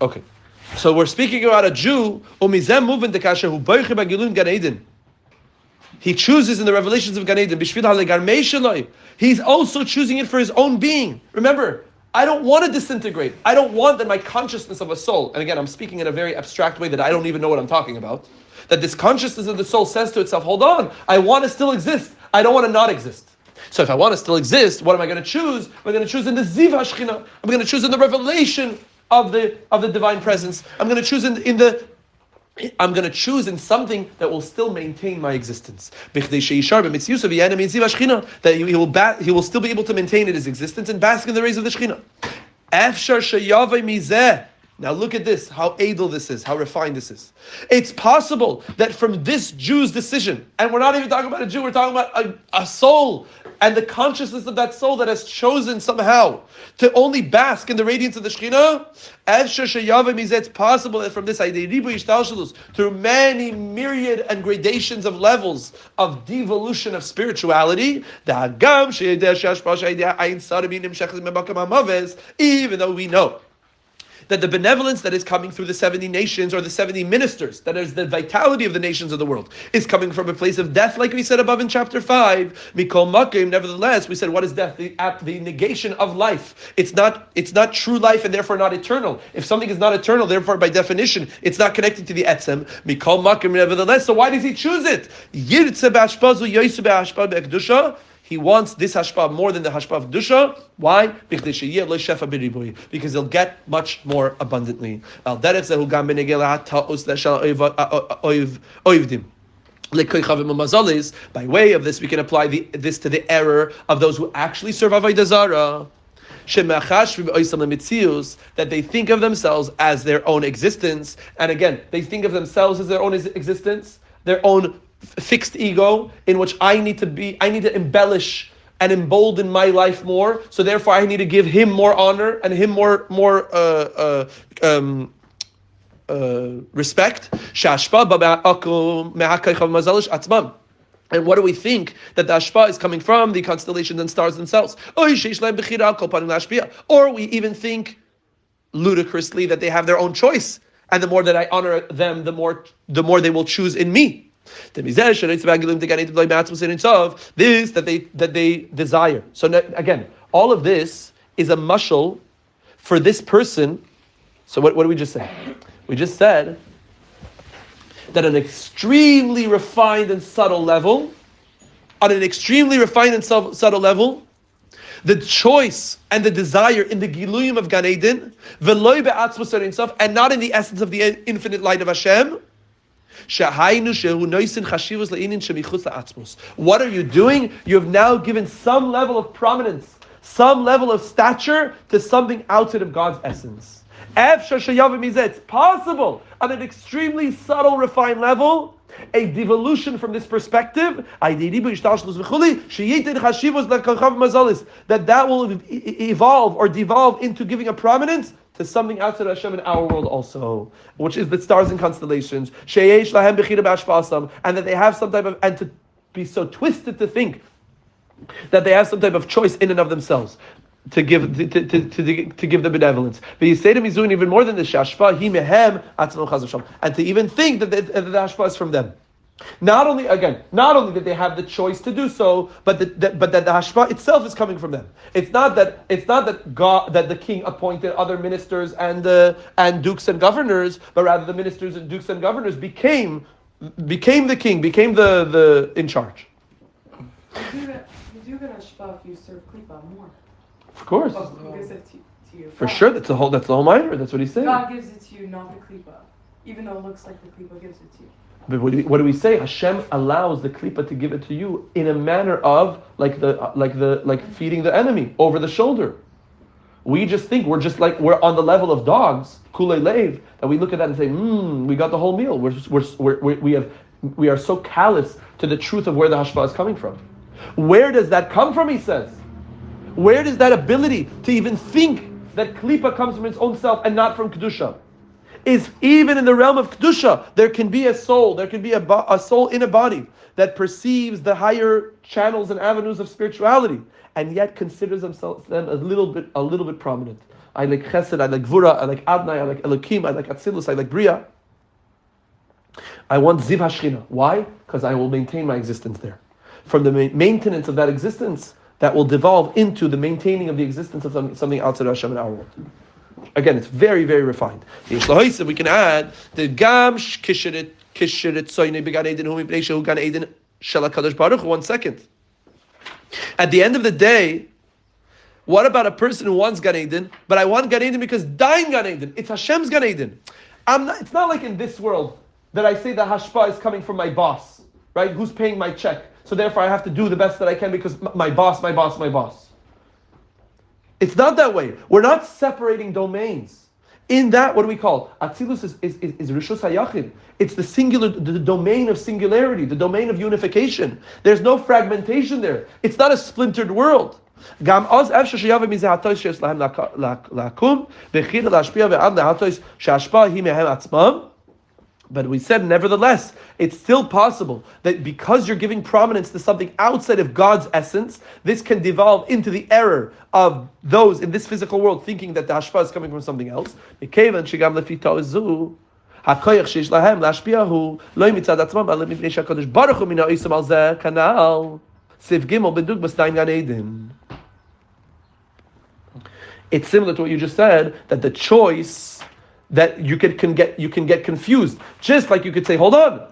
Okay. So we're speaking about a Jew, he chooses in the revelations of Gan Eden. He's also choosing it for his own being. Remember, I don't want to disintegrate. I don't want that my consciousness of a soul, and again, I'm speaking in a very abstract way that I don't even know what I'm talking about, that this consciousness of the soul says to itself, hold on, I want to still exist. I don't want to not exist. So if I want to still exist, what am I going to choose? I'm going to choose in the Ziv HaShechina. I'm going to choose in the revelation of the divine presence. I'm going to choose I'm going to choose in something that will still maintain my existence. That he will still be able to maintain his existence and bask in the rays of the Shechina. Now look at this, how edel this is, how refined this is. It's possible that from this Jew's decision, and we're not even talking about a Jew, we're talking about a soul, and the consciousness of that soul that has chosen somehow to only bask in the radiance of the Shekhinah, it's possible that from this idea, through many myriad and gradations of levels of devolution of spirituality, even though we know that the benevolence that is coming through the 70 nations or the 70 ministers, that is the vitality of the nations of the world, is coming from a place of death, like we said above in chapter 5. Mikol Makim, nevertheless, we said, what is death? The negation of life. It's not true life and therefore not eternal. If something is not eternal, therefore by definition, it's not connected to the etzem. Mikol Makim, nevertheless, so why does he choose it? He wants this hashpah more than the hashpah of Kedusha. Why? Because he'll get much more abundantly. By way of this, we can apply this to the error of those who actually serve Avodah Zarah. That they think of themselves as their own existence. And again, they think of themselves as their own existence, their own fixed ego, in which I need to embellish and embolden my life more, so therefore I need to give him more honor and him more respect. And what do we think that the ashpa is coming from? The constellations and stars themselves. Or we even think ludicrously that they have their own choice, and the more that I honor them, the more they will choose in me. This that they desire. So again, all of this is a mashal for this person. So what did we just say? We just said that an extremely refined and subtle level, the choice and the desire in the giluyim of Gan Eden, and not in the essence of the infinite light of Hashem. What are you doing? You have now given some level of prominence, some level of stature to something outside of God's essence. It's possible on an extremely subtle, refined level, a devolution from this perspective, that will evolve or devolve into giving a prominence to something outside of Hashem in our world also, which is the stars and constellations, and that they have some type of, and to be so twisted to think that they have some type of choice in and of themselves to give the benevolence. But you say to me, Zun, even more than this, and to even think that the hashpah is from them. Not only that they have the choice to do so, but that the hashpah itself is coming from them. It's not that God, that the king appointed other ministers and dukes and governors, but rather the ministers and dukes and governors became the king, became the in charge. You do get hashpah if you serve klipa more. Of course. Who gives it to you? For sure, that's the whole minor. That's what he's saying. God gives it to you, not the klipa, even though it looks like the klipa gives it to you. But what do we say? Hashem allows the klipa to give it to you in a manner of like feeding the enemy over the shoulder. We just think we're on the level of dogs, kulei leyv, that we look at that and say, we got the whole meal. We are so callous to the truth of where the hashpah is coming from. Where does that come from? He says. Where does that ability to even think that klipa comes from its own self and not from kedusha? Is even in the realm of kedusha, there can be a soul, there can be a soul in a body that perceives the higher channels and avenues of spirituality, and yet considers them a little bit prominent, I like Chesed, I like Gvura, I like Adnai, I like Elokim, I like Atzilus, I like Bria. I want Ziv HaShechina. Why? Because I will maintain my existence there. From the maintenance of that existence, that will devolve into the maintaining of the existence of something outside of Hashem in our world. Again, it's very, very refined. We can add the Gam Kishirit Soine Began Eden Hu Mipnei Shehu Gan Eden Shel HaKadosh Baruch Hu. 1 second. At the end of the day, what about a person who wants Gan Eden, but I want Gan Eden because dying Gan Eden, it's Hashem's Gan Eden. It's not like in this world that I say the hashpa is coming from my boss, right? Who's paying my check? So therefore I have to do the best that I can because my boss. It's not that way. We're not separating domains. In that, what do we call? Atzilus is Rishus HaYachid. It's the singular, the domain of singularity, the domain of unification. There's no fragmentation there. It's not a splintered world. But we said, nevertheless, it's still possible that because you're giving prominence to something outside of God's essence, this can devolve into the error of those in this physical world thinking that the hashpa is coming from something else. It's similar to what you just said, that the choice that you can get confused. Just like you could say, hold on,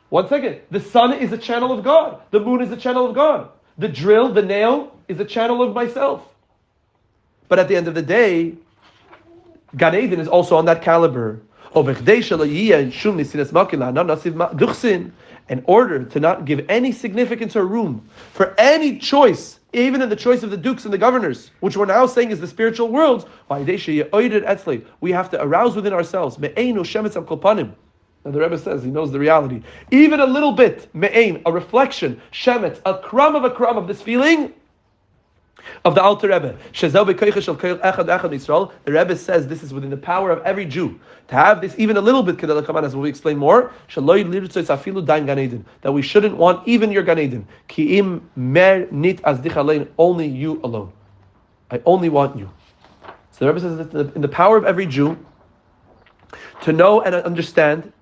1 second. The sun is a channel of God. The moon is a channel of God. The drill, the nail, is a channel of myself. But at the end of the day, Gan Eden is also on that caliber. In order to not give any significance or room for any choice, even in the choice of the dukes and the governors, which we're now saying is the spiritual world, we have to arouse within ourselves. Now the Rebbe says, he knows the reality. Even a little bit, a reflection, shemetz, a crumb of this feeling of the Alter Rebbe. The Rebbe says this is within the power of every Jew. To have this even a little bit, as we'll explain more, that we shouldn't want even your Gan Eden. Only you alone. I only want you. So the Rebbe says that in the power of every Jew to know and understand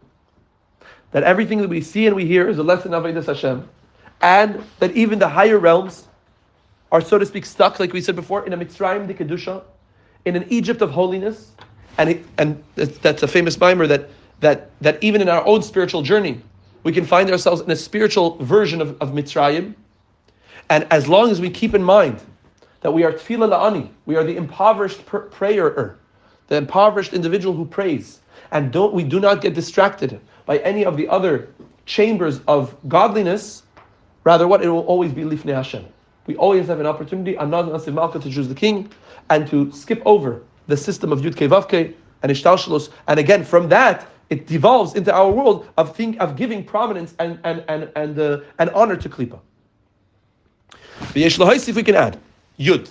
that everything that we see and we hear is a lesson of Avodas Hashem, and that even the higher realms are, so to speak, stuck, like we said before, in a Mitzrayim de Kedusha, in an Egypt of holiness, and that's a famous Maamar that even in our own spiritual journey, we can find ourselves in a spiritual version of Mitzrayim, and as long as we keep in mind that we are Tefillah La'ani, we are the impoverished prayer, the impoverished individual who prays, and we do not get distracted by any of the other chambers of godliness, rather it will always be Lifnei Hashem. We always have an opportunity, to choose the king, and to skip over the system of Yud Kei Vav Kei and Ishtalshalos. And again, from that, it devolves into our world of giving prominence and honor to Klippa. If we can add, Yud.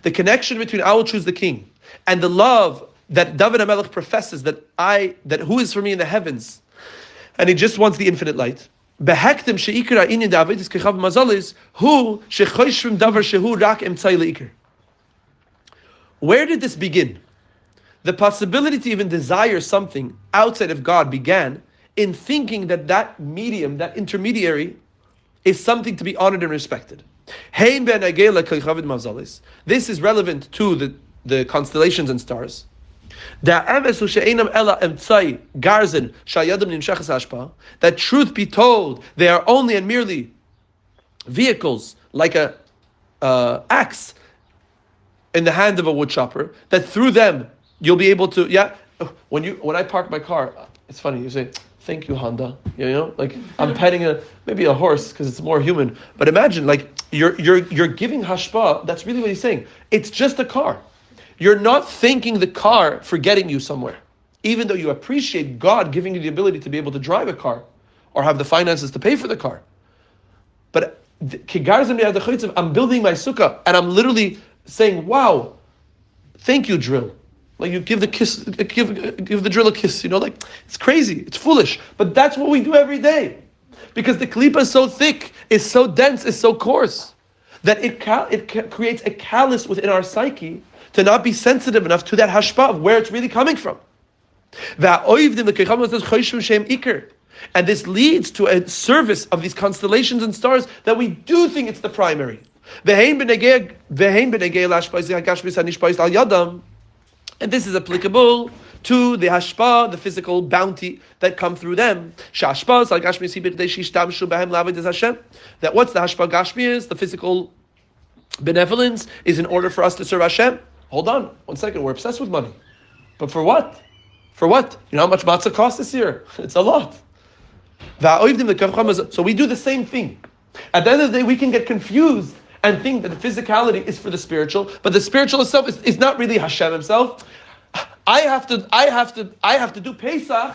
The connection between I will choose the king and the love that David HaMelech professes that who is for me in the heavens, and he just wants the infinite light. Where did this begin? The possibility to even desire something outside of God began in thinking that medium, that intermediary, is something to be honored and respected. This is relevant to the constellations and stars. That truth be told, they are only and merely vehicles, like a axe in the hand of a wood chopper, that through them you'll be able to, when I park my car, it's funny, you say, thank you, Honda. Like I'm petting maybe a horse because it's more human. But imagine, like you're giving hashpa. That's really what he's saying. It's just a car. You're not thanking the car for getting you somewhere, even though you appreciate God giving you the ability to be able to drive a car or have the finances to pay for the car. But I'm building my sukkah and I'm literally saying, "Wow, thank you, drill." Like you give the drill a kiss, like it's crazy, it's foolish, but that's what we do every day. Because the klipa is so thick, is so dense, is so coarse, that it creates a callus within our psyche to not be sensitive enough to that hashpa of where it's really coming from. And this leads to a service of these constellations and stars that we do think it's the primary. And this is applicable to the hashpa, the physical bounty that come through them. That what's the hashpa gashmi is, the physical benevolence is in order for us to serve Hashem. Hold on, 1 second, we're obsessed with money. But for what? For what? You know how much matzah costs this year? It's a lot. So we do the same thing. At the end of the day, we can get confused and think that the physicality is for the spiritual, but the spiritual itself is not really Hashem himself. I have to do Pesach.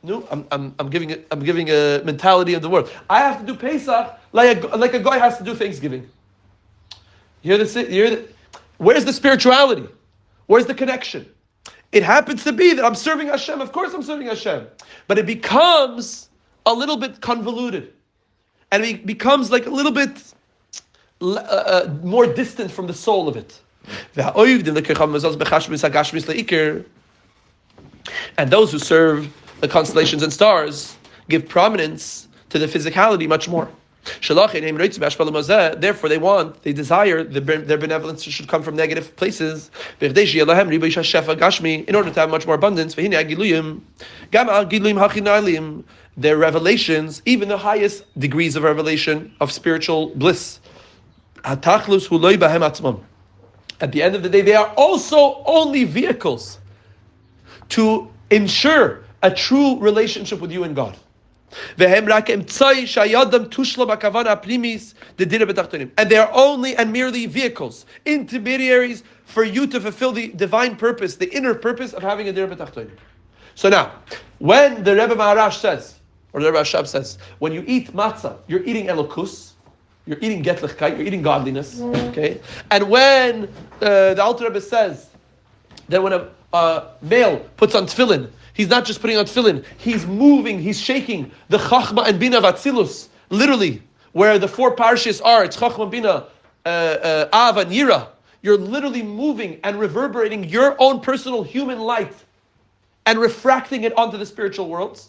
No, I'm giving a mentality of the world. I have to do Pesach like a guy has to do Thanksgiving. Where's the spirituality? Where's the connection? It happens to be that I'm serving Hashem. Of course I'm serving Hashem. But it becomes a little bit convoluted. And it becomes like a little bit more distant from the soul of it. And those who serve the constellations and stars give prominence to the physicality much more. Therefore, they desire their benevolence should come from negative places in order to have much more abundance. Their revelations, even the highest degrees of revelation of spiritual bliss, at the end of the day, they are also only vehicles to ensure a true relationship with you and God. And they are only and merely vehicles, intermediaries for you to fulfill the divine purpose, the inner purpose of having a dir b'tachtonim. So now, when the Rebbe Maharash says, or the Rebbe Ashab says, when you eat matzah, you're eating elokus, you're eating getlichkeit, you're eating godliness, okay? And when the Alter Rebbe says that when a male puts on tefillin, he's not just putting on tefillin, he's moving, he's shaking the chachma and bina of Atzilus, literally, where the 4 parshas are, it's chachma, bina, av, and yira. You're literally moving and reverberating your own personal human light and refracting it onto the spiritual worlds.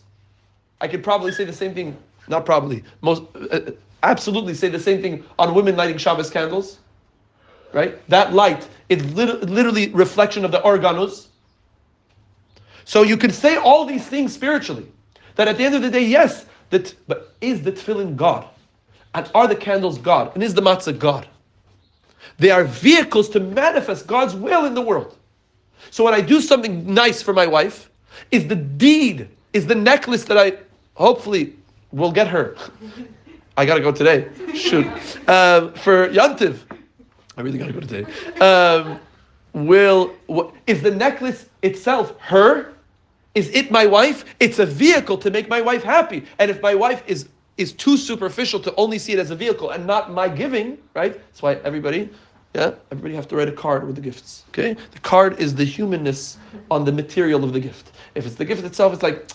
I could probably say the same thing, not probably, absolutely say the same thing on women lighting Shabbos candles, right? That light is literally reflection of the organos. So you can say all these things spiritually, that at the end of the day, yes, but is the tefillin God? And are the candles God? And is the matzah God? They are vehicles to manifest God's will in the world. So when I do something nice for my wife, is the deed, is the necklace that I hopefully will get her. I gotta go today. Shoot. For Yantiv, I really gotta go today. Is the necklace itself her? Is it my wife? It's a vehicle to make my wife happy. And if my wife is too superficial to only see it as a vehicle and not my giving, right? That's why everybody have to write a card with the gifts. Okay? The card is the humanness on the material of the gift. If it's the gift itself, it's like,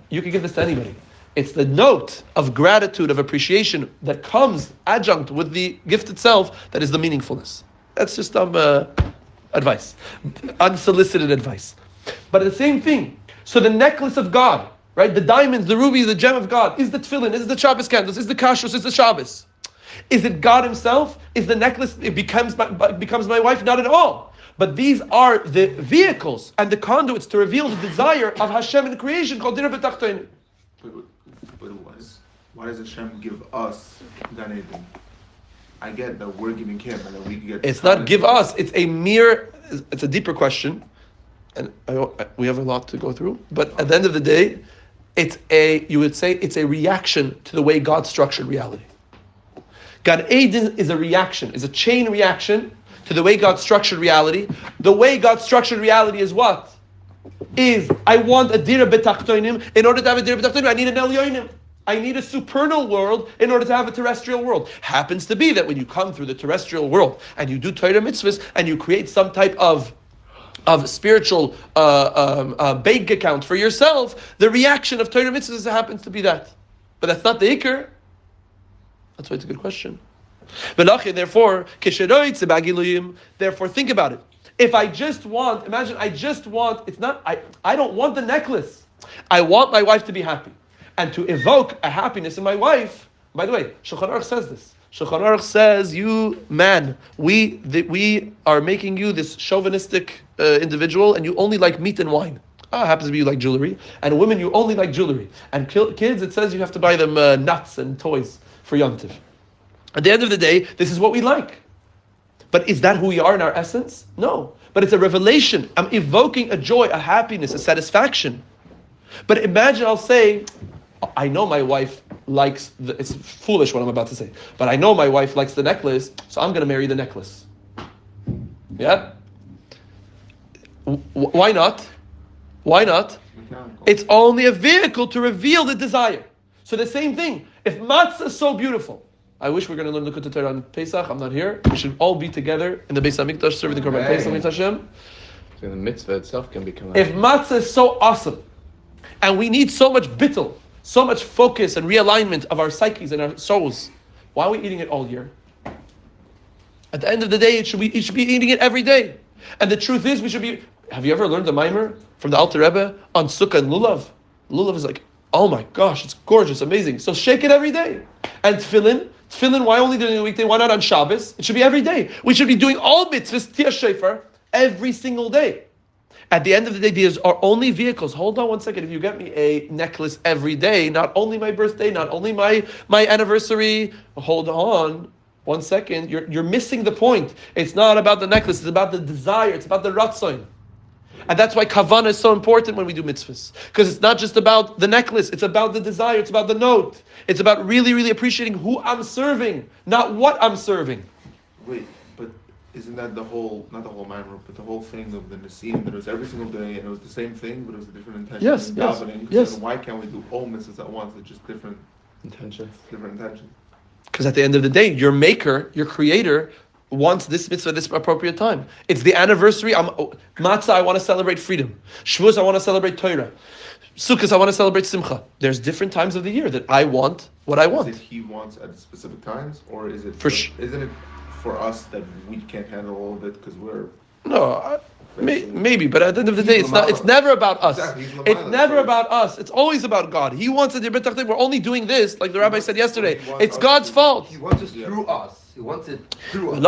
you can give this to anybody. It's the note of gratitude, of appreciation that comes adjunct with the gift itself that is the meaningfulness. That's just advice. Unsolicited advice. But the same thing. So the necklace of God, right? The diamonds, the rubies, the gem of God, is the tefillin, is the Shabbos candles, is the kashrus, is the Shabbos. Is it God himself? Is the necklace, it becomes my wife? Not at all. But these are the vehicles and the conduits to reveal the desire of Hashem in the creation called dir b'tachtonim. But why does Hashem give us Gan Eden? I get that we're giving him and that we can get... It's not give us, it's a deeper question. And we have a lot to go through. But at the end of the day, you would say it's a reaction to the way God structured reality. Gan Eden is a reaction, is a chain reaction to the way God structured reality. The way God structured reality is what? Is, I want a dir b'tachtonim. In order to have a dir b'tachtonim, I need an elyonim. I need a supernal world in order to have a terrestrial world. Happens to be that when you come through the terrestrial world and you do Torah mitzvahs and you create some type of spiritual bank account for yourself, the reaction of Torah mitzvahs happens to be that. but that's not the ikr. That's why it's a good question. Therefore, think about it. If I just want, imagine I just want, I don't want the necklace. I want my wife to be happy. And to evoke a happiness in my wife, by the way, Shulchan Aruch says this. Shulchan Aruch says, you man, we are making you this chauvinistic individual, and you only like meat and wine. Happens to be you like jewelry. And women, you only like jewelry. And kids, it says you have to buy them nuts and toys for Yom Tov. At the end of the day, this is what we like. But is that who we are in our essence? No. But it's a revelation. I'm evoking a joy, a happiness, a satisfaction. But imagine I'll say, I know my wife likes, it's foolish what I'm about to say, but I know my wife likes the necklace, so I'm going to marry the necklace. Yeah? Why not? Why not? It's only a vehicle to reveal the desire. So the same thing. If matzah is so beautiful, I wish we were going to learn the Likutei Torah on Pesach. I'm not here. We should all be together in the Beis HaMikdash serving the Korban Pesach. Hashem. So the mitzvah itself can become. If matzah is so awesome, and we need so much bittul, so much focus and realignment of our psyches and our souls, why are we eating it all year? At the end of the day, you should be eating it every day. And the truth is, we should be. Have you ever learned the Maamar from the Alter Rebbe on Sukkah and Lulav? Lulav is like, oh my gosh, it's gorgeous, amazing. So shake it every day. And tefillin, why only during the weekday? Why not on Shabbos? It should be every day. We should be doing all mitzvahs, Tia Shofar, every single day. At the end of the day, these are only vehicles. Hold on one second. If you get me a necklace every day, not only my birthday, not only my anniversary, hold on one second. You're missing the point. It's not about the necklace. It's about the desire. It's about the ratzon. And that's why kavanah is so important when we do mitzvahs. Because it's not just about the necklace. It's about the desire. It's about the note. It's about really, really appreciating who I'm serving, not what I'm serving. Wait, but isn't that not the whole Maamar, but the whole thing of the Nisim, that it was every single day, and it was the same thing, but it was a different intention. Yes, yes. So why can't we do all mitzvahs at once? It's just different intentions. Because at the end of the day, your maker, your creator, wants this mitzvah at this appropriate time. It's the anniversary. Matzah, I want to celebrate freedom. Shavuos, I want to celebrate Torah. Sukkot, I want to celebrate Simcha. There's different times of the year that I want what I want. Is it he wants at specific times, or is it isn't it for us that we can't handle all of it because we're... No, maybe, but at the end of the day, it's never about us. Exactly. It's never about us. It's always about God. He wants it. We're only doing this, like the Rabbi said yesterday. It's God's fault. He wants it through us. He wants it through us.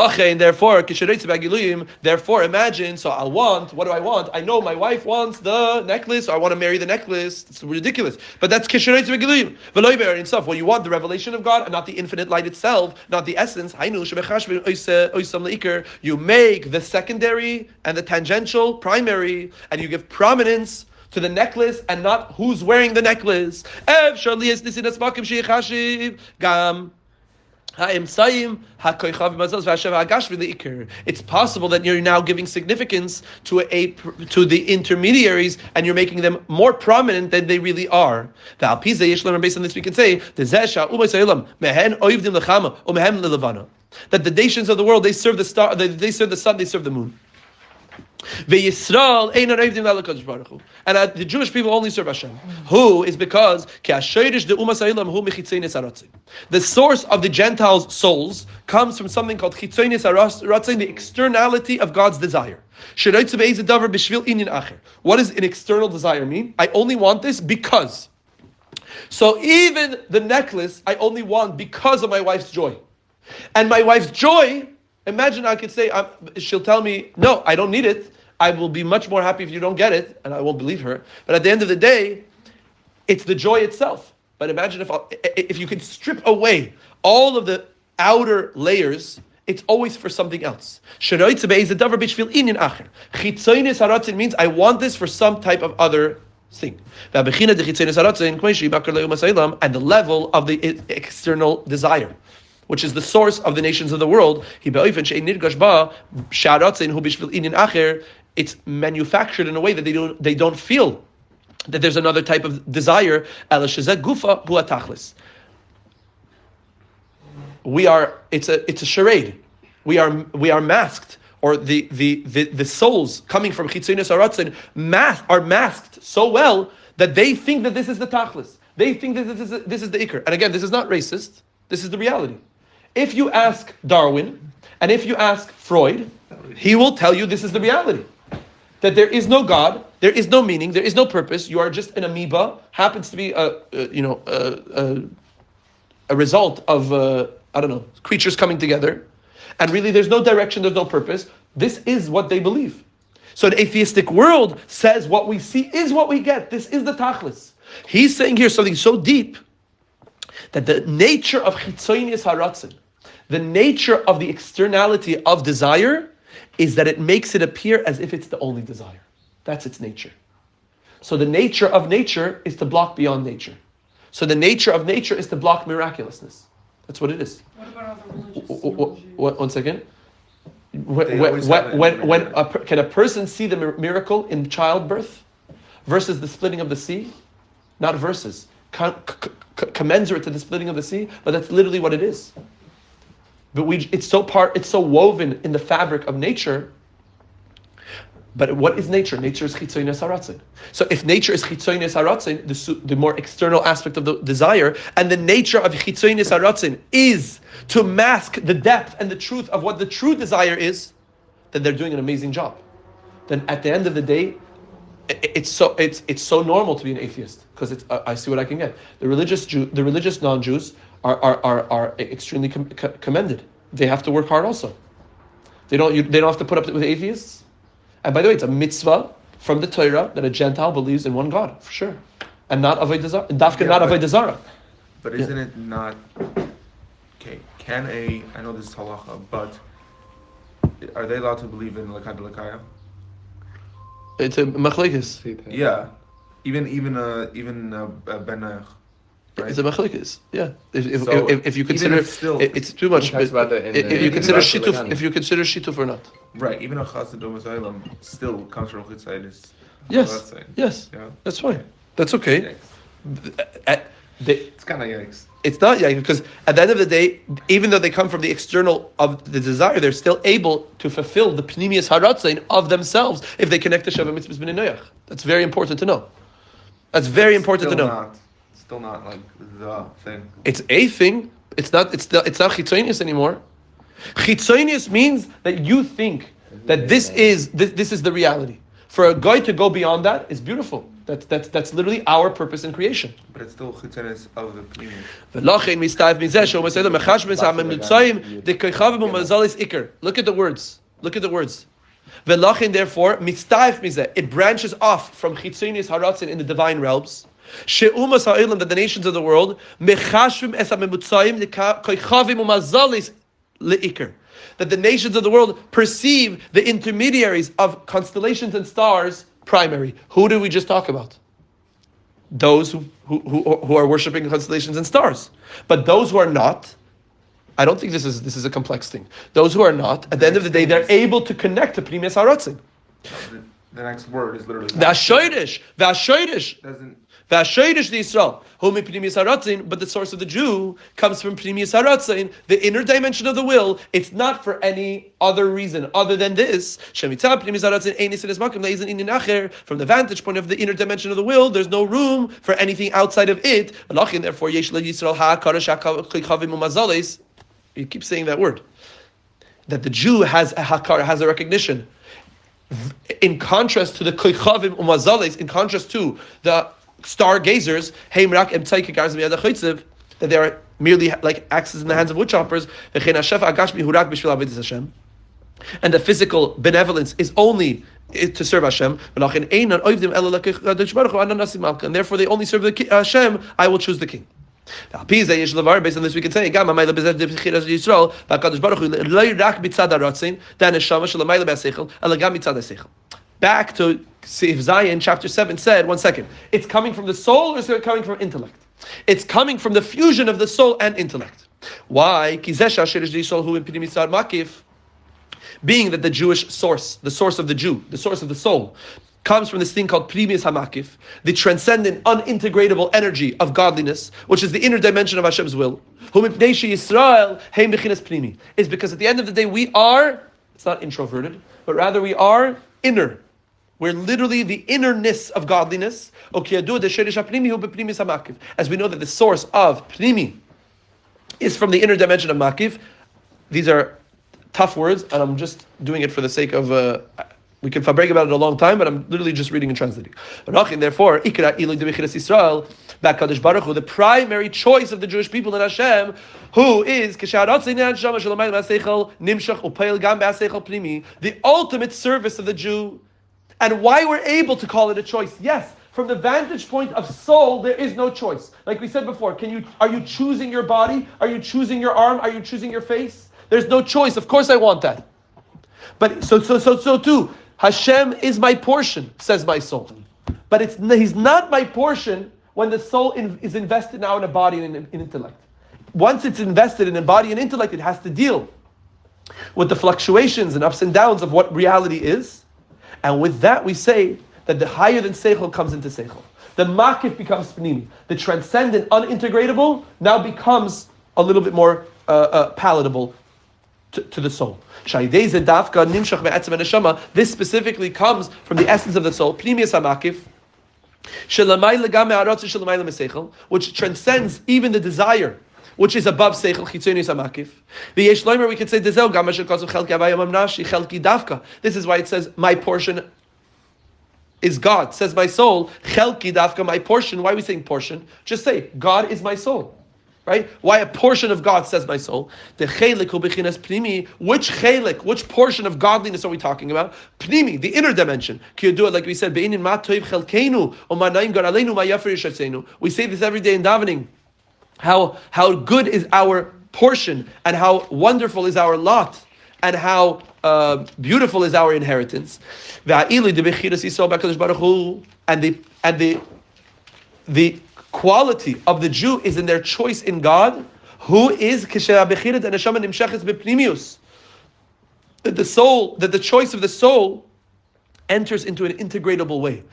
Therefore, imagine, so I'll want, what do I want? I know my wife wants the necklace, so I want to marry the necklace. It's ridiculous. But that's kisherei tzvagiluyim. V'loy stuff. Well, you want the revelation of God and not the infinite light itself, not the essence. You make the secondary and the tangential primary, and you give prominence to the necklace and not who's wearing the necklace. It's possible that you're now giving significance to the intermediaries, and you're making them more prominent than they really are. Based on this, we can say that the nations of the world, they serve the star, they serve the sun, they serve the moon. And the Jewish people only serve Hashem. Who is because the source of the Gentiles' souls comes from something called the externality of God's desire. What does an external desire mean? I only want this because. So even the necklace I only want because of my wife's joy. And my wife's joy, imagine I could say, she'll tell me, no, I don't need it. I will be much more happy if you don't get it, and I won't believe her. But at the end of the day, it's the joy itself. But imagine if you could strip away all of the outer layers, it's always for something else. Means I want this for some type of other thing. And the level of the external desire, which is the source of the nations of the world, it's manufactured in a way that they don't feel that there's another type of desire. It's a charade. We are masked, or the souls coming from Chitzonos Haratzin are masked so well that they think that this is the tachlis. They think that this is the ikr. And again, this is not racist. This is the reality. If you ask Darwin, and if you ask Freud, he will tell you this is the reality. That there is no God, there is no meaning, there is no purpose. You are just an amoeba. Happens to be a result of creatures coming together, and really there's no direction, there's no purpose. This is what they believe. So an atheistic world says what we see is what we get. This is the tachlis. He's saying here something so deep that the nature of chitzonius haratzin, the nature of the externality of desire, is that it makes it appear as if it's the only desire. That's its nature. So the nature of nature is to block beyond nature. So the nature of nature is to block miraculousness. That's what it is. What about other religions? One second. Can a person see the miracle in childbirth versus the splitting of the sea? Not versus. Commensurate to the splitting of the sea, but that's literally what it is. But it's so woven in the fabric of nature. But what is nature? Nature is chitzonius haratzin. So if nature is chitzonius haratzin, the more external aspect of the desire, and the nature of chitzonius haratzin is to mask the depth and the truth of what the true desire is, then they're doing an amazing job. Then at the end of the day, it's so normal to be an atheist because I see what I can get. The religious non-Jews are extremely commended. They have to work hard also. They don't have to put up with atheists. And by the way, it's a mitzvah from the Torah that a Gentile believes in one God, for sure. And not Avodah Zarah. Not Avodah Zarah. But isn't it not... Okay, I know this is halacha, but are they allowed to believe in Lekad Lekaya? It's a machlekes. Yeah. Even Ben right? It's a machlekes. Yeah. If you consider it's too much. If you consider shituf or not. Right. Even a chasidum asylum still comes from chitzayis. Yes. Yes. Yeah. That's fine. That's okay. It's kind of yikes. It's not yikes because at the end of the day, even though they come from the external of the desire, they're still able to fulfill the pnimius haratzain of themselves if they connect to Sheva Mitzvahs B'nai Noach. That's very important to know. That's very important to know. Still not like the thing. It's a thing. It's not chitzonius anymore. Chitzonius means that you think that this is the reality. For a guy to go beyond that is beautiful. That's literally our purpose in creation. But it's still chitzonius of the pnimius. Look at the words. Therefore, it branches off from chitzonius haratzin in the divine realms. That the nations of the world that the nations of the world perceive the intermediaries of constellations and stars primary. Who did we just talk about? Those who are worshipping constellations and stars. But those who are not, I don't think this is a complex thing. Those who are not, at the end of the day, they're able to connect to Pnimius Haratzin. The next word is literally V'ashoydish doesn't. V'ashoydish the Yisrael, whom Pnimius Haratzin, but the source of the Jew comes from Pnimius Haratzin, the inner dimension of the will. It's not for any other reason other than this. From the vantage point of the inner dimension of the will, there's no room for anything outside of it. Therefore, you keep saying that word. That the Jew has a hakar, has a recognition. In contrast to the koichavim umazales, in contrast to the stargazers, that they are merely like axes in the hands of woodchoppers, and the physical benevolence is only to serve Hashem, and therefore they only serve the Hashem. I will choose the king. Based on this, we can say back to Seif Zayin, chapter 7 said, 1 second, it's coming from the soul or is it coming from intellect? It's coming from the fusion of the soul and intellect. Why? Being that the Jewish source, the source of the Jew, the source of the soul, comes from this thing called Pnimius Hamakif, the transcendent, unintegratable energy of godliness, which is the inner dimension of Hashem's will. Is because at the end of the day we are, it's not introverted, but rather we are inner. where literally the innerness of godliness, as we know that the source of pnimi is from the inner dimension of makiv. These are tough words, and I'm just doing it for the sake of, we can fabricate about it a long time, but I'm literally just reading and translating. Therefore, the primary choice of the Jewish people in Hashem, who is the ultimate service of the Jew, and why we're able to call it a choice. Yes, from the vantage point of soul, there is no choice. Like we said before, are you choosing your body? Are you choosing your arm? Are you choosing your face? There's no choice. Of course I want that. But so too, Hashem is my portion, says my soul. But He's not my portion when the soul is invested now in a body and in intellect. Once it's invested in a body and intellect, it has to deal with the fluctuations and ups and downs of what reality is. And with that, we say that the higher than seichel comes into seichel. The makif becomes pnimi. The transcendent, unintegratable, now becomes a little bit more palatable to the soul. This specifically comes from the essence of the soul, which transcends even the desire, which is above seichel, we could say, this is why it says, my portion is God. Says my soul, chelki dafka, my portion. Why are we saying portion? Just say, God is my soul. Right? Why a portion of God, says my soul? The chelik hu bechinas pnimi. Which chelik, which portion of godliness are we talking about? Pnimi, the inner dimension. Ki do it like we said, be'inin ma toiv chelkeinu, o ma naim gar aleinu ma yafer yishatzenu. We say this every day in davening. How good is our portion, and how wonderful is our lot, and how beautiful is our inheritance. And the quality of the Jew is in their choice in God, who is that the choice of the soul enters into an integratable way,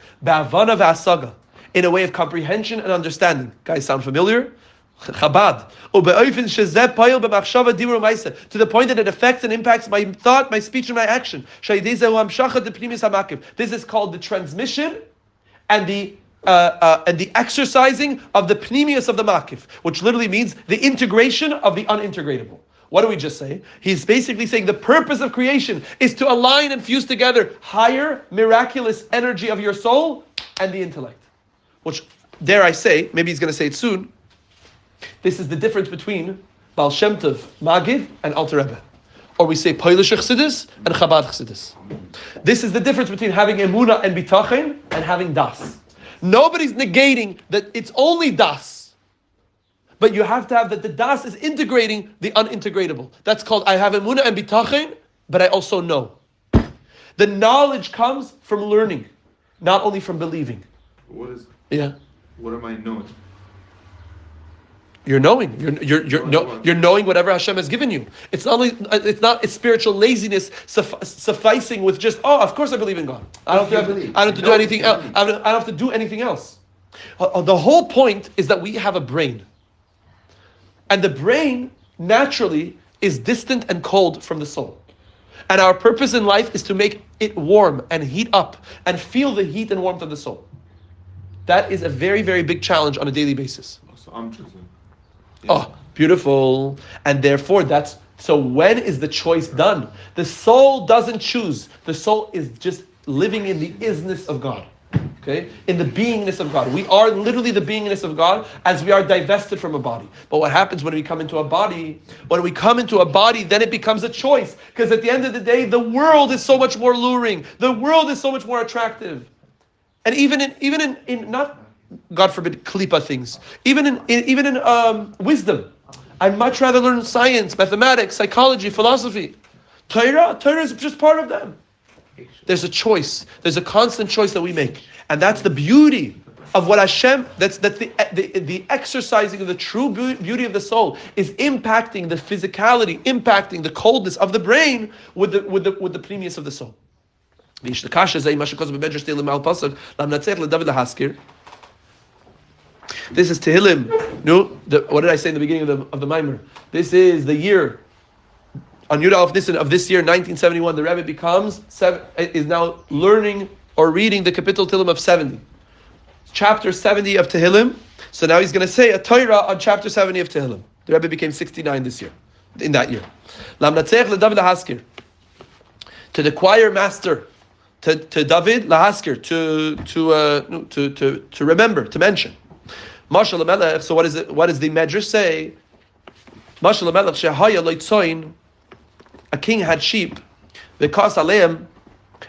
in a way of comprehension and understanding. Guys, sound familiar? Chabad. To the point that it affects and impacts my thought, my speech, and my action. This is called the transmission and the exercising of the pnimius of the makif, which literally means the integration of the unintegratable. What do we just say? He's basically saying the purpose of creation is to align and fuse together higher, miraculous energy of your soul and the intellect. Which, dare I say, maybe he's going to say it soon, this is the difference between Baal Shem Tov, Magid, and Alter Rebbe. Or we say Polish Chassidus and Chabad Chassidus. This is the difference between having Emunah and Bitachon and having Das. Nobody's negating that it's only Das. But you have to have that the Das is integrating the unintegratable. That's called I have Emunah and Bitachon, but I also know. The knowledge comes from learning, not only from believing. What am I knowing? You're knowing. You're knowing whatever Hashem has given you. It's not a spiritual laziness sufficing with just, of course I believe in God. I don't have to do anything else. I don't have to do anything else. The whole point is that we have a brain. And the brain naturally is distant and cold from the soul. And our purpose in life is to make it warm and heat up and feel the heat and warmth of the soul. That is a very, very big challenge on a daily basis. So I'm choosing. Oh, beautiful. And therefore, so when is the choice done? The soul doesn't choose. The soul is just living in the isness of God. Okay? In the beingness of God. We are literally the beingness of God as we are divested from a body. But what happens when we come into a body? When we come into a body, then it becomes a choice. Because at the end of the day, the world is so much more alluring. The world is so much more attractive. And even in not, God forbid, klipa things. Even in wisdom. I'd much rather learn science, mathematics, psychology, philosophy. Torah is just part of them. There's a choice. There's a constant choice that we make. And that's the beauty of what Hashem, that's the exercising of the true beauty of the soul is impacting the physicality, impacting the coldness of the brain with the pnimius of the soul. This is Tehillim. What did I say in the beginning of the Maamar? This is the year on Yud Aleph Nisan of this year, 1971. The Rebbe is now learning or reading the Kapitel Tehillim of 70. Chapter 70 of Tehillim. So now he's going to say a Torah on chapter 70 of Tehillim. The Rebbe became 69 this year, in that year. Lamnatzeach leDavid lahaskir. To the choir master, to David lahaskir, to remember, to mention. Mashal Melech. So what is it? What does the Medrash say? Mashal Melech shehaya loitzoin. A king had sheep. V'kas aleim,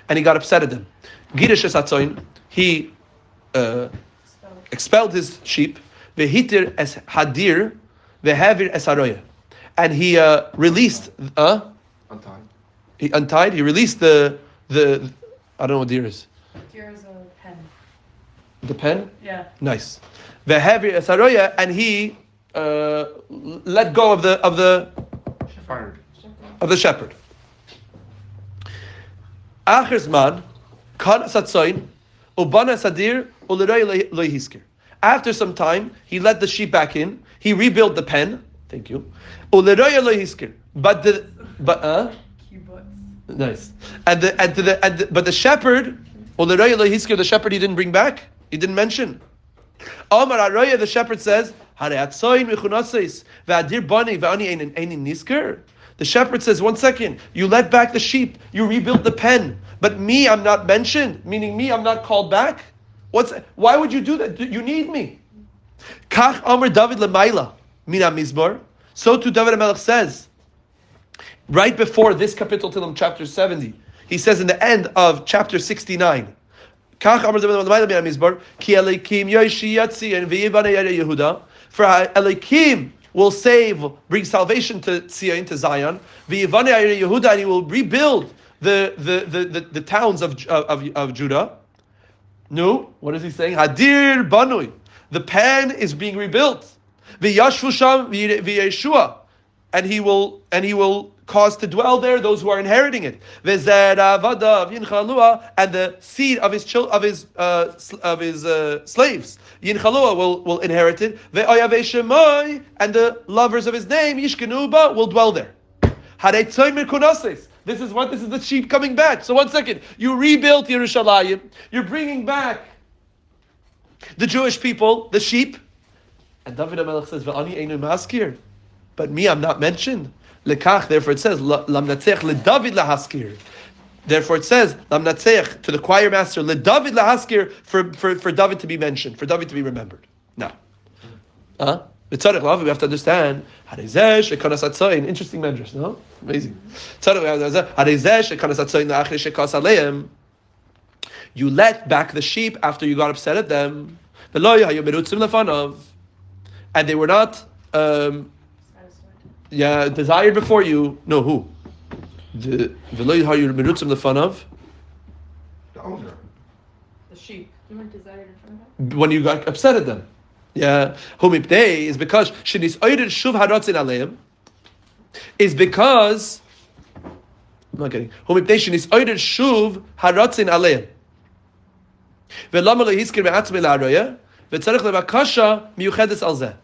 and he got upset at them. Girish es hatzoin. He expelled his sheep. Vehitir es hadir, vehavir es haroya, and he released. Untied. He untied. He released the. I don't know what deer is. Deer is a pen. The pen. Yeah. Nice. Vehavir es haroya, and he let go of the Fired. shepherd. Acher zman, kan satzoin, ubana sadir, uleroy lohiskir. After some time, he let the sheep back in. He rebuilt the pen. Thank you. Uleroy lohiskir. But nice. But the shepherd, uleroy lohiskir, the shepherd he didn't bring back. He didn't mention. Amar Aroya, the shepherd says, the shepherd says, 1 second, you let back the sheep, you rebuilt the pen, but me, I'm not mentioned, meaning me, I'm not called back. Why would you do that? You need me. Kach Amar David Lemaila, Mina Mizmor. So too David HaMelech says, right before this Kapitel Tehillim, chapter 70, he says in the end of chapter 69, Kach Amar David Lemaila Mina Mizmor, Ki Elokim Yoshi Yatzion V'yivane Yehuda, for Elokim will save, bring salvation to Tzion, to Zion. V'yivane Yehuda, and he will rebuild the towns of Judah. No, what is he saying? Hadir Banui, the pen is being rebuilt. V'yashvu sham v'Yeshua, and he will cause to dwell there those who are inheriting it. V'zer avadav yinchalua, and the seed of his slaves yinchalua will inherit it. Ve'oyavei shemoi, and the lovers of his name yishkenu ba will dwell there. Harei tzoy mirkunases. This is the sheep coming back. So 1 second, you rebuilt Yerushalayim, you're bringing back the Jewish people, the sheep, and David HaMelech says, "Ve'ani einu maskir," but me, I'm not mentioned. Lekach, therefore it says, "Lamnatzeach leDavid lahaskir." Therefore it says, "Lamnatzeach," to the choir master, leDavid lahaskir, for David to be mentioned, for David to be remembered. Now, we have to understand. Interesting measures, no? Amazing. You let back the sheep after you got upset at them, and they were not desired before you. No, who? The owner. The sheep. You weren't desired in front of him? When you got upset at them. Yeah, humipnei is because shenis oired shuv haratzin aleim. Is because I'm not getting humipnei shenis oired shuv haratzin aleim. Ve'lama lo hiskir me'atzmei la'aroya ve'tzarich lebakasha miyuchedes al zeh.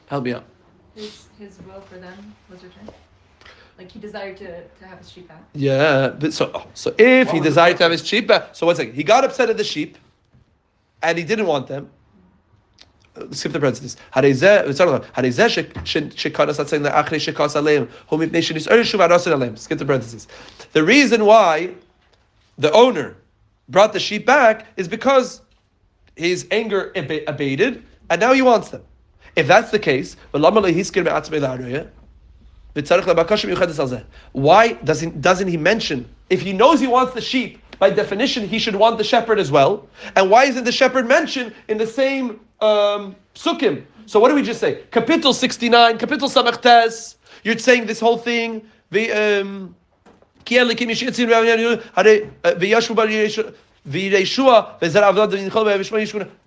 Help me out. His will for them was returned. Like he desired to have his sheep back. Yeah, but so if he desired to have his sheep back, so 1 second, he got upset at the sheep. And he didn't want them. Skip the parentheses. Skip the parentheses. The reason why the owner brought the sheep back is because his anger abated, and now he wants them. If that's the case, why doesn't he mention, if he knows he wants the sheep, by definition, he should want the shepherd as well. And why isn't the shepherd mentioned in the same psukim? So what do we just say? Kapitel 69, Kapitel Samachtes. You're saying this whole thing.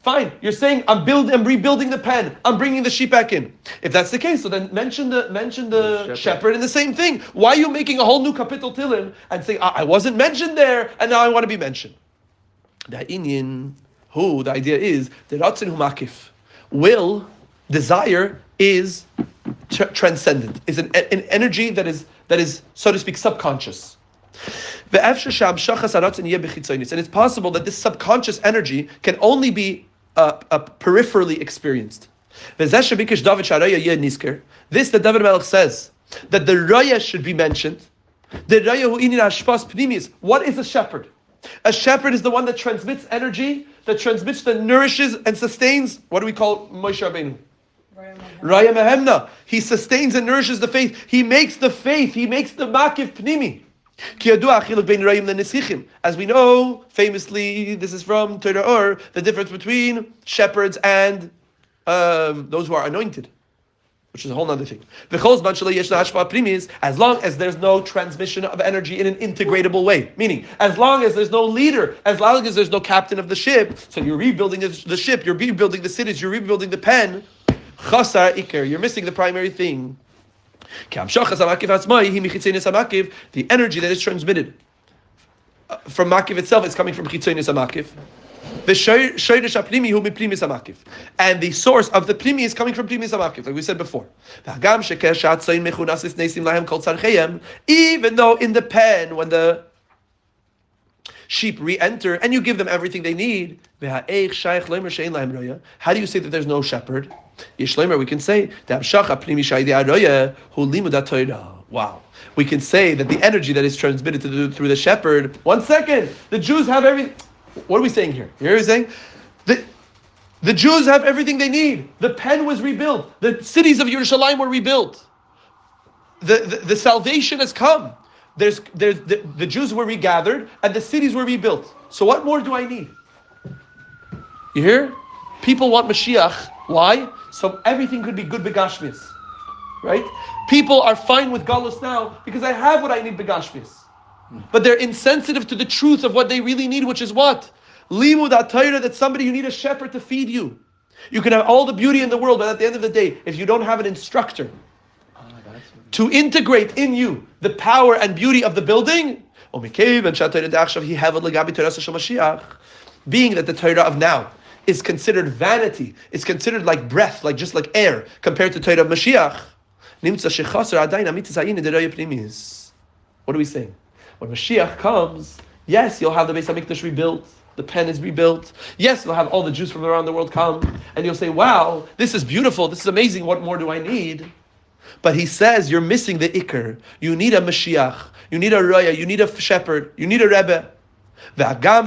Fine. You're saying I'm rebuilding the pen. I'm bringing the sheep back in. If that's the case, so then mention the shepherd in the same thing. Why are you making a whole new Kapitel Tehillim and saying I wasn't mentioned there and now I want to be mentioned? The idea is the ratzin hu makif. Will, desire is transcendent. Is an energy that is so to speak subconscious. And it's possible that this subconscious energy can only be peripherally experienced. This that David Melech says, that the raya should be mentioned. What is a shepherd? A shepherd is the one that transmits energy, that nourishes and sustains. What do we call Moshe Rabbeinu? Raya Mehemna. He sustains and nourishes the faith. He makes the faith. He makes the makiv pnimi. As we know, famously, this is from Torah Or, the difference between shepherds and those who are anointed, which is a whole other thing. As long as there's no transmission of energy in an integratable way, meaning as long as there's no leader, as long as there's no captain of the ship, so you're rebuilding the ship, you're rebuilding the cities, you're rebuilding the pen, you're missing the primary thing. The energy that is transmitted from makiv itself is coming from chitzonis hamakiv. And the source of the plimi is coming from plimis hamakiv, like we said before. Even though in the pen, when the sheep re-enter and you give them everything they need, how do you say that there's no shepherd? We can say wow. We can say that the energy that is transmitted through the shepherd. 1 second. The Jews have everything. What are we saying here? Here we're saying the Jews have everything they need. The pen was rebuilt. The cities of Yerushalayim were rebuilt. The salvation has come. The Jews were regathered and the cities were rebuilt. So what more do I need? You hear? People want Mashiach. Why? So everything could be good begashmias. Right? People are fine with galus now because I have what I need begashmias. But they're insensitive to the truth of what they really need, which is what? Limud HaTorah, that somebody, you need a shepherd to feed you. You can have all the beauty in the world, but at the end of the day, if you don't have an instructor to integrate in you the power and beauty of the building, being that the Torah of now is considered vanity, is considered like breath, like just like air, compared to Torah of Mashiach. What are we saying? When Mashiach comes, yes, you'll have the Beis HaMikdash rebuilt, the pen is rebuilt. Yes, you'll have all the Jews from around the world come, and you'll say, wow, this is beautiful, this is amazing, what more do I need? But he says, you're missing the Iker. You need a Mashiach, you need a Raya, you need a shepherd, you need a Rebbe. Even though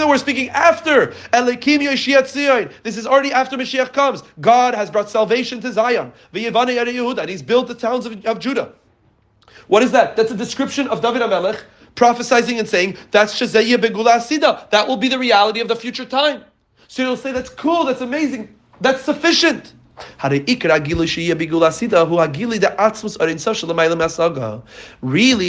we're speaking after Elikim Yoshiat Zion, this is already after Mashiach comes. God has brought salvation to Zion, and He's built the towns of Judah. What is that? That's a description of David HaMelech prophesying and saying that's Shazayya Begula Asida. That will be the reality of the future time. So you'll say that's cool, that's amazing, that's sufficient. Really,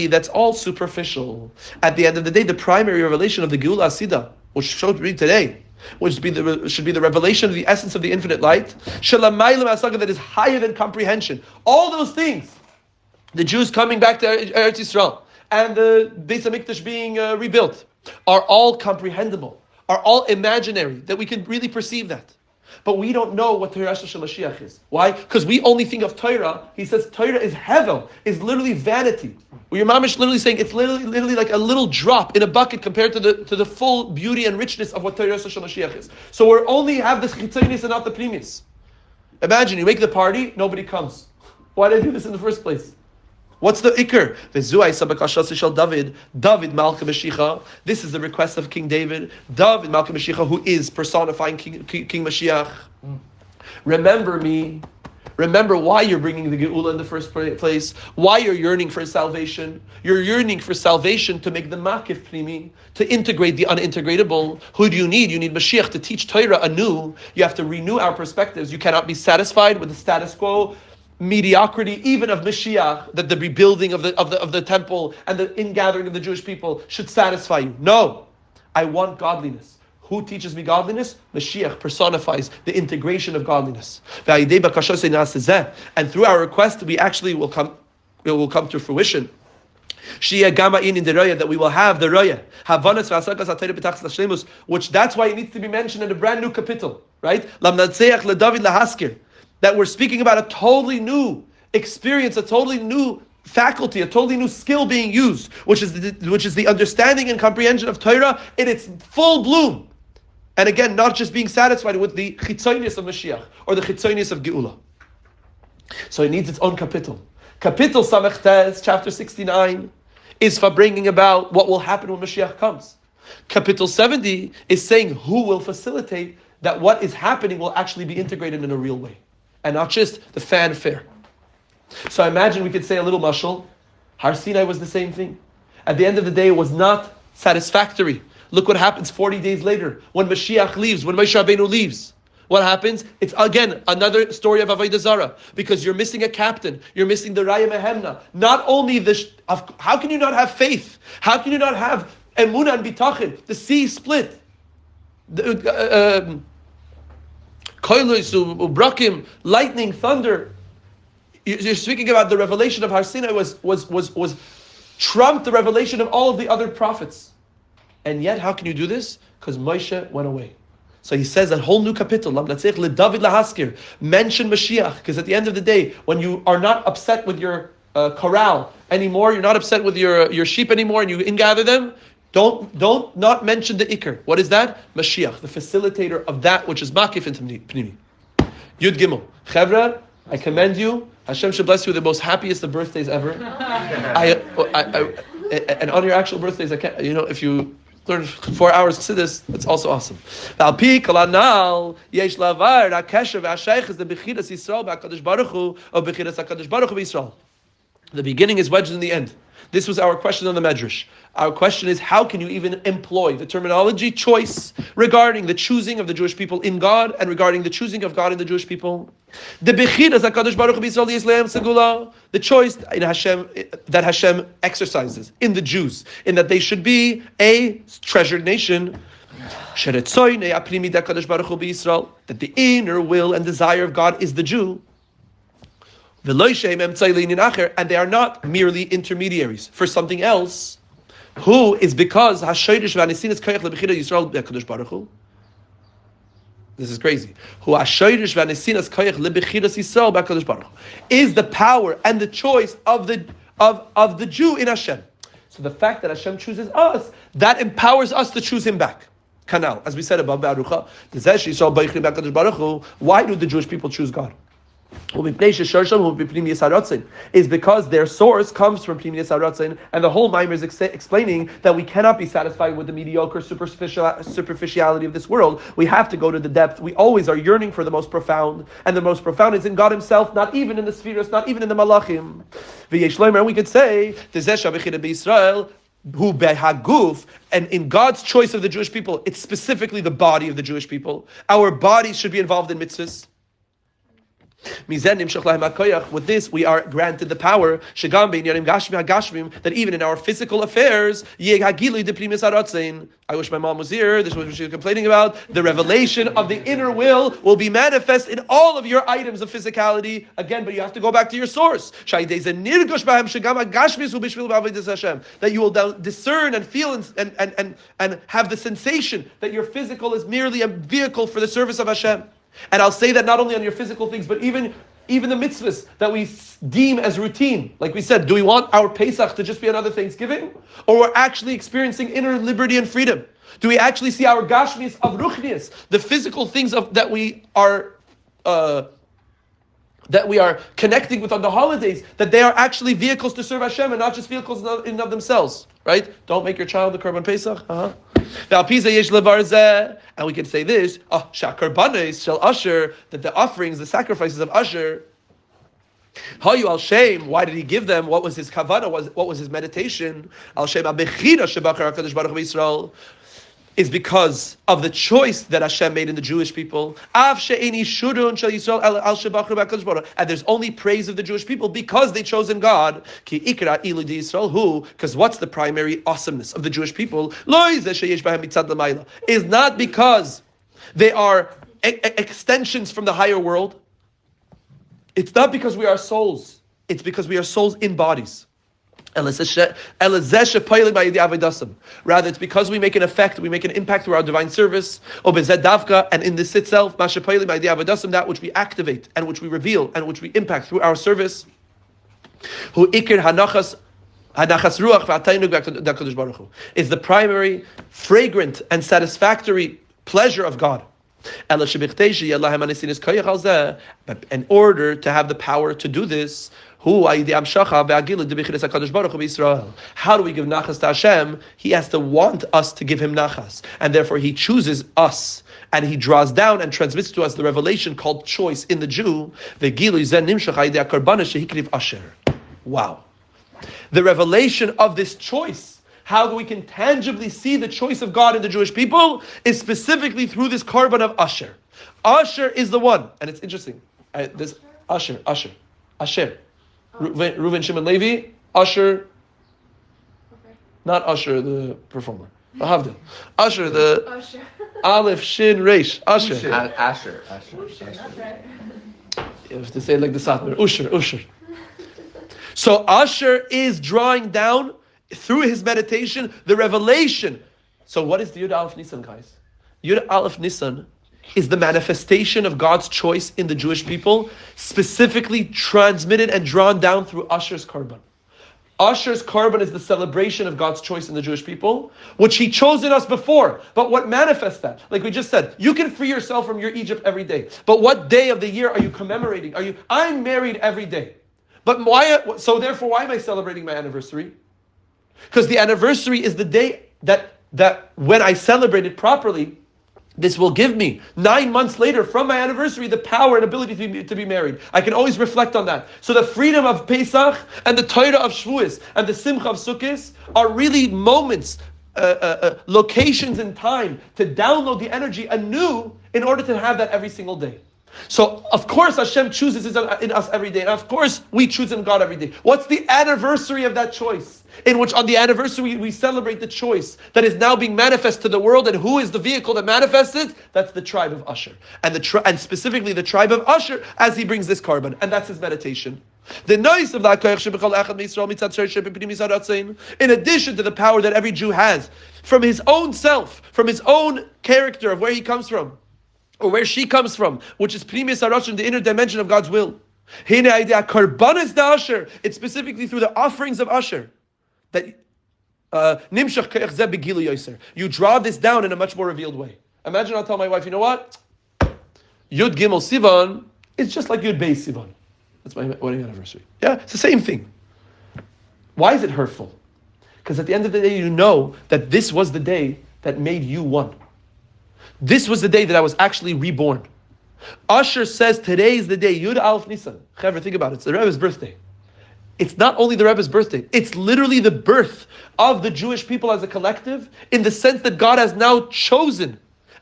that's all superficial. At the end of the day, the primary revelation of the Geula Asida, which should be today, which should be the revelation of the essence of the infinite light, that is higher than comprehension. All those things, the Jews coming back to Eretz Yisrael, and the Beis HaMikdash being rebuilt, are all comprehensible, are all imaginary, that we can really perceive that. But we don't know what Torah Shel Mashiach is. Why? Because we only think of Torah. He says Torah is hevel, is literally vanity. Well, your mamish literally saying it's literally like a little drop in a bucket compared to the full beauty and richness of what Torah Shel Mashiach is. So we only have this chitzonis and not the primis. Imagine you make the party, nobody comes. Why did I do this in the first place? What's the ikr? David Malka Mashiach. This is the request of King David. David Malka Mashiach, who is personifying King Mashiach. Remember me. Remember why you're bringing the Geula in the first place. Why you're yearning for salvation. You're yearning for salvation to make the makif primi, to integrate the unintegratable. Who do you need? You need Mashiach to teach Torah anew. You have to renew our perspectives. You cannot be satisfied with the status quo. Mediocrity, even of Mashiach, that the rebuilding of the temple and the ingathering of the Jewish people should satisfy you. No, I want godliness. Who teaches me godliness? Mashiach personifies the integration of godliness. And through our request, it will come to fruition. That we will have the Raya, which that's why it needs to be mentioned in a brand new capital, right? That we're speaking about a totally new experience, a totally new faculty, a totally new skill being used, which is the understanding and comprehension of Torah in its full bloom. And again, not just being satisfied with the chitzonius of Mashiach or the chitzonius of Geula. So it needs its own kapitel. Kapitel Samech Tes, chapter 69, is for bringing about what will happen when Mashiach comes. Kapitel 70 is saying who will facilitate that what is happening will actually be integrated in a real way, and not just the fanfare. So I imagine we could say a little mashal. Har Sinai was the same thing. At the end of the day, it was not satisfactory. Look what happens 40 days later, when Mashiach leaves, when Moshe Rabbeinu leaves. What happens? It's again another story of Avodah Zarah, because you're missing a captain, you're missing the Raya Mehemna. Not only how can you not have faith? How can you not have Emunah and Bitachon? The sea split. Koilos, Ubrakim, lightning, thunder. You're speaking about the revelation of Har Sinai was trumped the revelation of all of the other prophets. And yet, how can you do this? Because Moshe went away. So he says that whole new kapitel, mention Mashiach, because at the end of the day, when you are not upset with your corral anymore, you're not upset with your sheep anymore, and you ingather them, don't not mention the Iker. What is that? Mashiach, the facilitator of that which is makif into Pnimi. Yud Gimel. Chevra, I commend you. Hashem should bless you with the most happiest of birthdays ever. And on your actual birthdays, I can't, if you learn 4 hours Chassidus, that's also awesome. The beginning is wedged in the end. This was our question on the Medrash. Our question is, how can you even employ the terminology choice regarding the choosing of the Jewish people in God and regarding the choosing of God in the Jewish people? The choice in Hashem, that Hashem exercises in the Jews, in that they should be a treasured nation, that the inner will and desire of God is the Jew, and they are not merely intermediaries for something else, who is because this is crazy. Is the power and the choice of the Jew in Hashem. So the fact that Hashem chooses us, that empowers us to choose Him back. Kanal, as we said above, why do the Jewish people choose God? Is because their source comes from Pnimiyas HaRatzon, and the whole Maamar is explaining that we cannot be satisfied with the mediocre superficiality of this world. We have to go to the depth. We always are yearning for the most profound, and the most profound is in God Himself, not even in the spheres, not even in the Malachim. And we could say, who behaguf, and in God's choice of the Jewish people, it's specifically the body of the Jewish people. Our bodies should be involved in mitzvahs. With this, we are granted the power that even in our physical affairs, I wish my mom was here. This is what she was complaining about. The revelation of the inner will be manifest in all of your items of physicality. Again, but you have to go back to your source. That you will discern and feel and have the sensation that your physical is merely a vehicle for the service of Hashem. And I'll say that not only on your physical things, but even the mitzvahs that we deem as routine. Like we said, do we want our Pesach to just be another Thanksgiving? Or we're actually experiencing inner liberty and freedom? Do we actually see our gashmis of ruchnias, the physical things that we are connecting with on the holidays, that they are actually vehicles to serve Hashem and not just vehicles in and of themselves? Right? Don't make your child the Korban Pesach. And we can say this, that the offerings, the sacrifices of Asher, Hayu al Shem, why did he give them? What was his kavanah? What was his meditation? Al Shem abechira shebachar HaKadosh Baruch Hu Yisrael, is because of the choice that Hashem made in the Jewish people. And there's only praise of the Jewish people because they chose in God. Because what's the primary awesomeness of the Jewish people? Is not because they are extensions from the higher world. It's not because we are souls. It's because we are souls in bodies. Rather, it's because we make an effect, we make an impact through our divine service, and in this itself, that which we activate and which we reveal and which we impact through our service. Who ikir hanachas ruach v'atainug v'akadosh baruch hu, is the primary, fragrant and satisfactory pleasure of God. But in order to have the power to do this, how do we give nachas to Hashem? He has to want us to give him nachas, and therefore he chooses us, and he draws down and transmits to us the revelation called choice in the Jew. Wow. The revelation of this choice, how we can tangibly see the choice of God in the Jewish people, is specifically through this korban of Asher. Asher is the one, and it's interesting. This Asher. Reuven, Shimon, Levi, Asher, not Asher the performer. Asher the Aleph, Shin, Reish. Asher. Asher. You have to say it like the Satmar. Usher. So Asher is drawing down through his meditation the revelation. So what is the Yud Aleph Nisan, guys? Yud Aleph Nisan is the manifestation of God's choice in the Jewish people, specifically transmitted and drawn down through Asher's korban. Asher's korban is the celebration of God's choice in the Jewish people, which he chose in us before. But what manifests that? Like we just said, you can free yourself from your Egypt every day. But what day of the year are you commemorating? I'm married every day. But why? So therefore, why am I celebrating my anniversary? Because the anniversary is the day that when I celebrate it properly, this will give me 9 months later from my anniversary the power and ability to be married. I can always reflect on that. So the freedom of Pesach and the Torah of Shavuos and the Simcha of Sukkot are really moments, locations in time to download the energy anew in order to have that every single day. So, of course, Hashem chooses in us every day. And of course, we choose in God every day. What's the anniversary of that choice? In which on the anniversary we celebrate the choice that is now being manifest to the world. And who is the vehicle that manifests it? That's the tribe of Asher. And specifically the tribe of Asher as he brings this korban. And that's his meditation. The noise of that, in addition to the power that every Jew has from his own self, from his own character of where he comes from, or where she comes from, which is Primis HaRashon, the inner dimension of God's will. It's specifically through the offerings of Asher that you draw this down in a much more revealed way. Imagine I'll tell my wife, you know what? Yud Gimel Sivan is just like Yud Beis Sivan. That's my wedding anniversary. Yeah, it's the same thing. Why is it hurtful? Because at the end of the day, you know that this was the day that made you one. This was the day that I was actually reborn. Asher says today is the day, Yud Aleph Nisan. Chaver, think about it. It's the Rebbe's birthday. It's not only the Rebbe's birthday. It's literally the birth of the Jewish people as a collective, in the sense that God has now chosen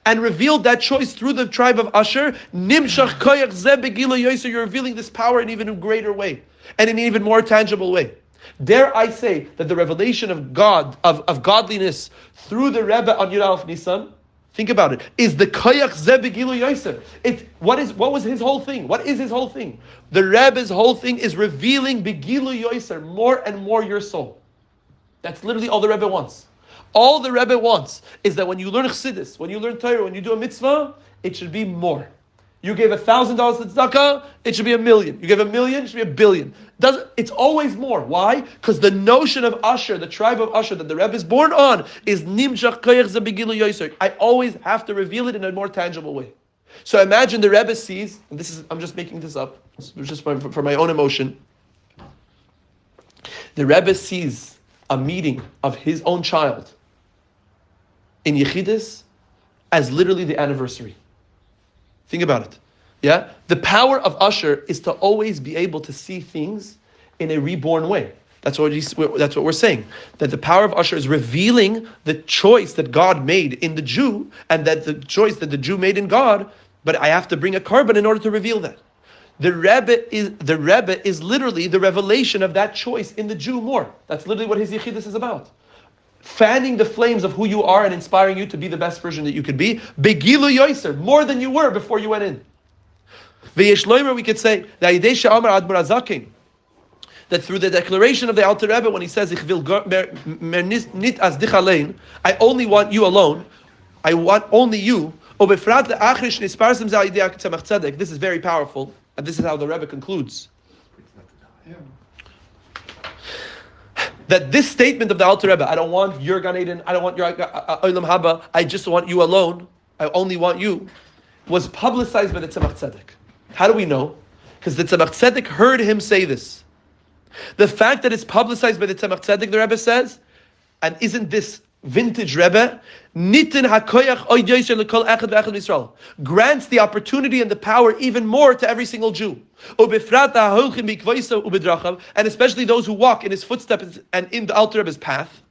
and revealed that choice through the tribe of Asher. Nimshach koyach zeh begilo yoser. You're revealing this power in even a greater way and in an even more tangible way. Dare I say that the revelation of God, of godliness through the Rebbe on Yud Aleph Nisan, think about it, is the koyach zeh begilu yoser. What was his whole thing? What is his whole thing? The Rebbe's whole thing is revealing begilu yoser, more and more your soul. That's literally all the Rebbe wants. All the Rebbe wants is that when you learn Chassidus, when you learn Torah, when you do a mitzvah, it should be more. You gave $1,000 to tzedakah, it should be $1 million. You gave $1 million, it should be $1 billion. It's always more. Why? Because the notion of Asher, the tribe of Asher that the Rebbe is born on, is nimshach koyach zeh begilu yoser. I always have to reveal it in a more tangible way. So imagine the Rebbe sees, and I'm just making this up, just for my own emotion. The Rebbe sees a meeting of his own child in Yechidus as literally the anniversary. Think about it. Yeah? The power of Asher is to always be able to see things in a reborn way. That's what we're saying. That the power of Asher is revealing the choice that God made in the Jew, and that the choice that the Jew made in God, but I have to bring a korban in order to reveal that. The Rebbe is literally the revelation of that choice in the Jew more. That's literally what his Yechidus is about. Fanning the flames of who you are and inspiring you to be the best version that you could be. Begilu yoser, more than you were before you went in. V'yesh loimer, we could say, that through the declaration of the Alter Rebbe, when he says, I only want you alone, I want only you, this is very powerful, and this is how the Rebbe concludes. that this statement of the Alter Rebbe, I don't want your Gan Eden, I don't want your Olam Haba, I just want you alone, I only want you, was publicized by the Tzemach Tzedek. How do we know? Because the Tzemach Tzedek heard him say this. The fact that it's publicized by the Tzemach Tzedek, the Rebbe says, and isn't this vintage Rebbe, Nitin hakoyach oy yoser lekol echad ve'echad Yisrael, grants the opportunity and the power even more to every single Jew. Ubefrat ha'holchim b'ikvoisa ubedrachav, and especially those who walk in his footsteps and in the Alter Rebbe's path.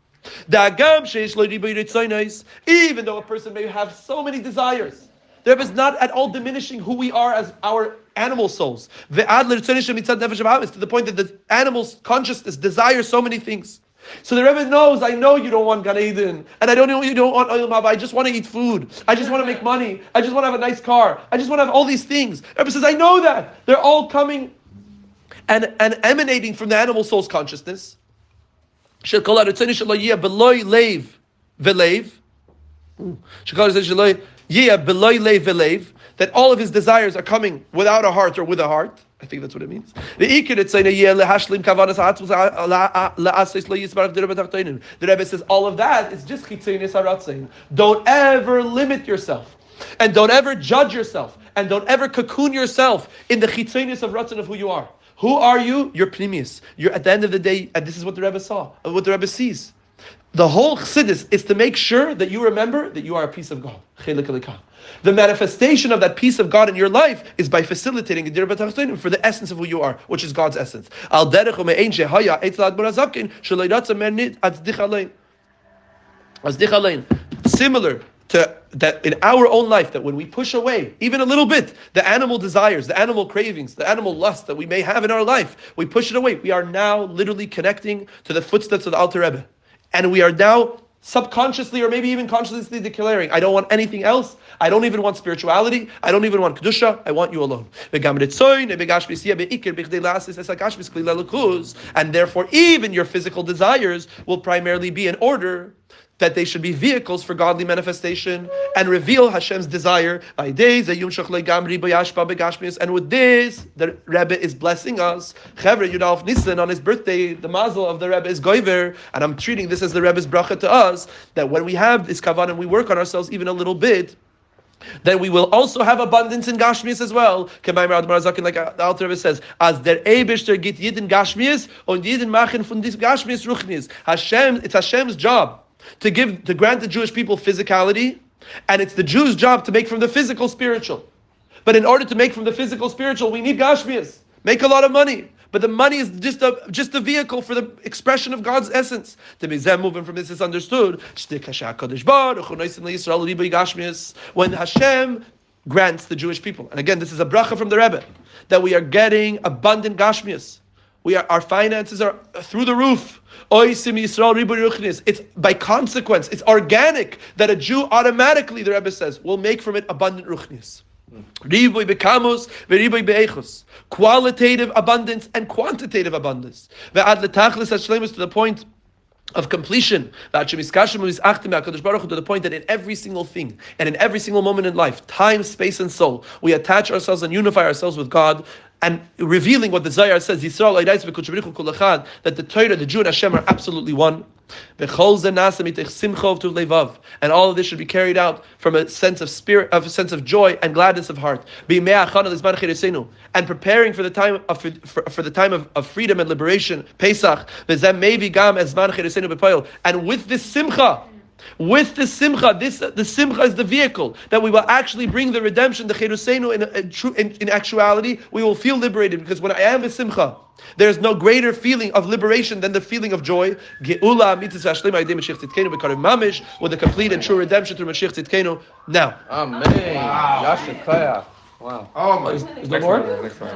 Da'agam sheish lo riboy ritzonos, even though a person may have so many desires, the Rebbe is not at all diminishing who we are as our animal souls. Ve'ad l'ritzonos mitzad nefesh ha'amis, to the point that the animal's consciousness desires so many things. So the Rebbe knows, I know you don't want Gan Eden, and I don't know you don't want Olam Haba, I just want to eat food, I just want to make money, I just want to have a nice car, I just want to have all these things. The Rebbe says, I know that. They're all coming and emanating from the animal soul's consciousness. That all of his desires are coming without a heart or with a heart. I think that's what it means. The Rebbe says all of that is just chitzonius haratzein. Don't ever limit yourself, and don't ever judge yourself, and don't ever cocoon yourself in the chitzonius of ratzon of who you are. Who are you? You're pnimius. You're at the end of the day, and this is what the Rebbe saw, what the Rebbe sees. The whole chassidus is to make sure that you remember that you are a piece of God. The manifestation of that piece of God in your life is by facilitating for the essence of who you are, which is God's essence. Similar to that in our own life, that when we push away, even a little bit, the animal desires, the animal cravings, the animal lust that we may have in our life, we push it away. We are now literally connecting to the footsteps of the Alter Rebbe. And we are now subconsciously or maybe even consciously declaring, I don't want anything else. I don't even want spirituality. I don't even want Kedusha. I want you alone. And therefore, even your physical desires will primarily be in order that they should be vehicles for godly manifestation and reveal Hashem's desire. And with this, the Rebbe is blessing us. Yudalf Nisan, on his birthday, the mazel of the Rebbe is goiver, and I'm treating this as the Rebbe's bracha to us, that when we have this kavan and we work on ourselves even a little bit, then we will also have abundance in Gashmias as well. Like the Alter Rebbe says, as der Eibishter git Yidin Gashmias und Yidin machen von dis Gashmias Ruchnias. It's Hashem's job to grant the Jewish people physicality, and it's the Jews' job to make from the physical spiritual. But in order to make from the physical spiritual, we need Gashmias. Make a lot of money. But the money is just a vehicle for the expression of God's essence. To be moving from this is understood. When Hashem grants the Jewish people, and again, this is a bracha from the Rebbe, that we are getting abundant Gashmias. Our finances are through the roof. It's by consequence, it's organic that a Jew automatically, the Rebbe says, will make from it abundant ruchnias. Qualitative abundance and quantitative abundance. To the point of completion, to the point that in every single thing and in every single moment in life, time, space, and soul, we attach ourselves and unify ourselves with God, and revealing what the Zayar says, that the Torah, the Jew, and Hashem are absolutely one. And all of this should be carried out from a sense of spirit, of a sense of joy and gladness of heart. And preparing for the time of freedom and liberation, Pesach. And with this simcha, the simcha is the vehicle that we will actually bring the redemption, the cheruseinu in actuality. We will feel liberated, because when I am a simcha, there is no greater feeling of liberation than the feeling of joy. Geula mitzvah shlema idei Mashiach tzidkenu b'karev mamish, with the complete and true redemption through Mashiach tzidkenu. Now, Amen. Yasher Koyach. Wow. Oh my! Is there more? Next one.